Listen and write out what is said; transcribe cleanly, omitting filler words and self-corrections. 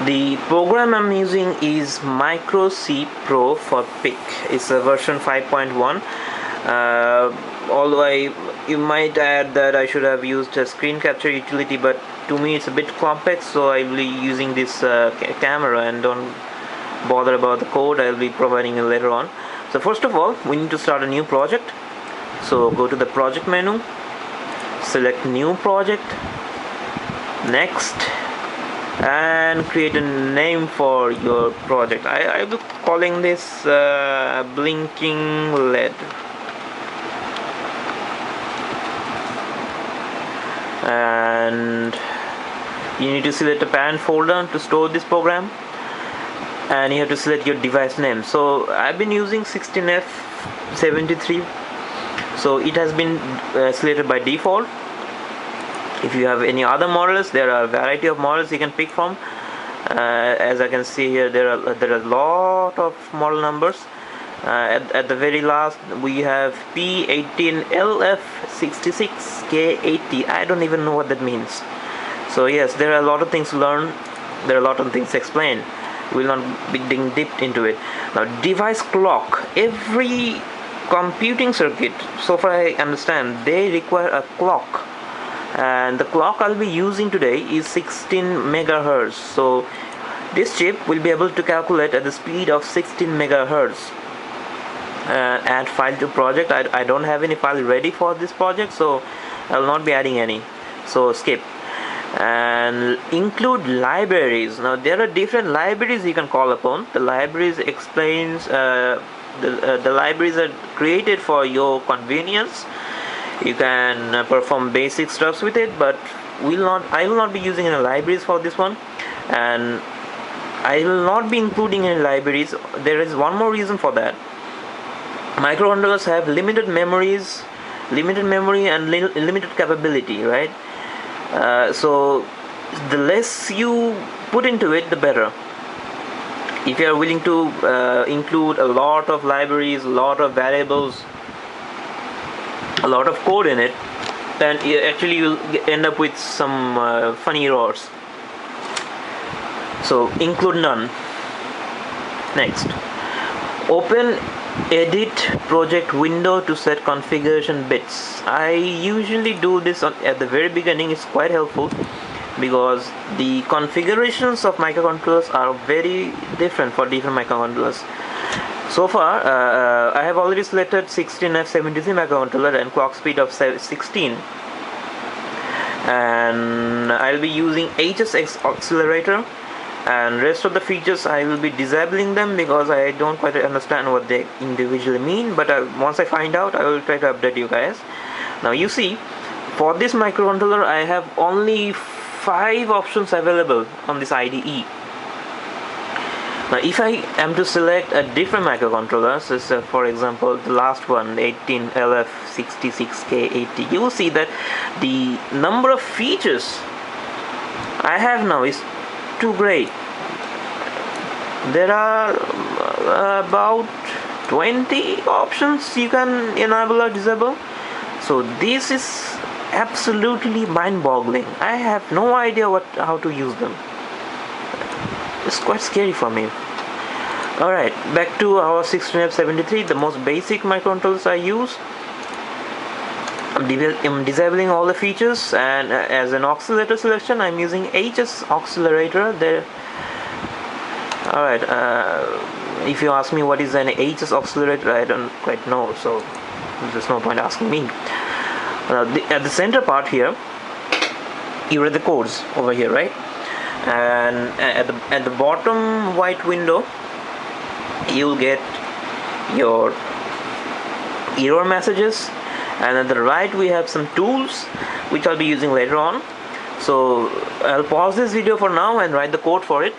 The program I'm using is MikroC Pro for PIC. It's a version 5.1. Although you might add that I should have used a screen capture utility, but to me it's a bit complex, so I will be using this camera and don't bother about the code. I'll be providing it later on. So first of all, we need to start a new project. So go to the project menu, select new project, next, and create a name for your project. I will be calling this blinking LED, and you need to select a parent folder to store this program, and you have to select your device name. So I've been using 16F73, so it has been selected by default. If you have any other models, there are a variety of models you can pick from. As I can see here, there are a lot of model numbers. At the very last, we have P18LF66K80. I don't even know what that means. So yes, there are a lot of things to learn. There are a lot of things to explain. We'll not be digging deep into it. Now, device clock. Every computing circuit, so far I understand, they require a clock. And the clock I'll be using today is 16 megahertz. So this chip will be able to calculate at the speed of 16 megahertz. Add file to project. I don't have any file ready for this project, so I will not be adding any, so skip. And include libraries. Now there are different libraries you can call upon. The libraries explains the libraries are created for your convenience. You can perform basic stuffs with it, but I will not be using any libraries for this one, and I will not be including any libraries. There is one more reason for that. Microcontrollers have limited memory and limited capability, right? So the less you put into it, the better. If you are willing to include a lot of libraries, a lot of variables, a lot of code in it, then actually you'll end up with some funny errors. So include none. Next, open edit project window to set configuration bits. I usually do this at the very beginning. It's quite helpful because the configurations of microcontrollers are very different for different microcontrollers. So far, I have already selected 16F73 microcontroller and clock speed of 16, and I'll be using HS accelerator, and rest of the features I will be disabling them because I don't quite understand what they individually mean, but once I find out, I will try to update you guys. Now you see, for this microcontroller I have only 5 options available on this IDE. Now if I am to select a different microcontroller, so for example the last one, 18LF66K80, you will see that the number of features I have now is too great. There are about 20 options you can enable or disable. So this is absolutely mind-boggling. I have no idea how to use them. It's quite scary for me. Alright, back to our 16F73, the most basic microcontrollers I use. I'm disabling all the features, and as an oscillator selection I'm using HS accelerator there. Alright, if you ask me what is an HS accelerator, I don't quite know, so there's no point asking me. At the center part here, you read the codes over here, right? And at the bottom white window you'll get your error messages, and at the right we have some tools which I'll be using later on. So I'll pause this video for now and write the code for it.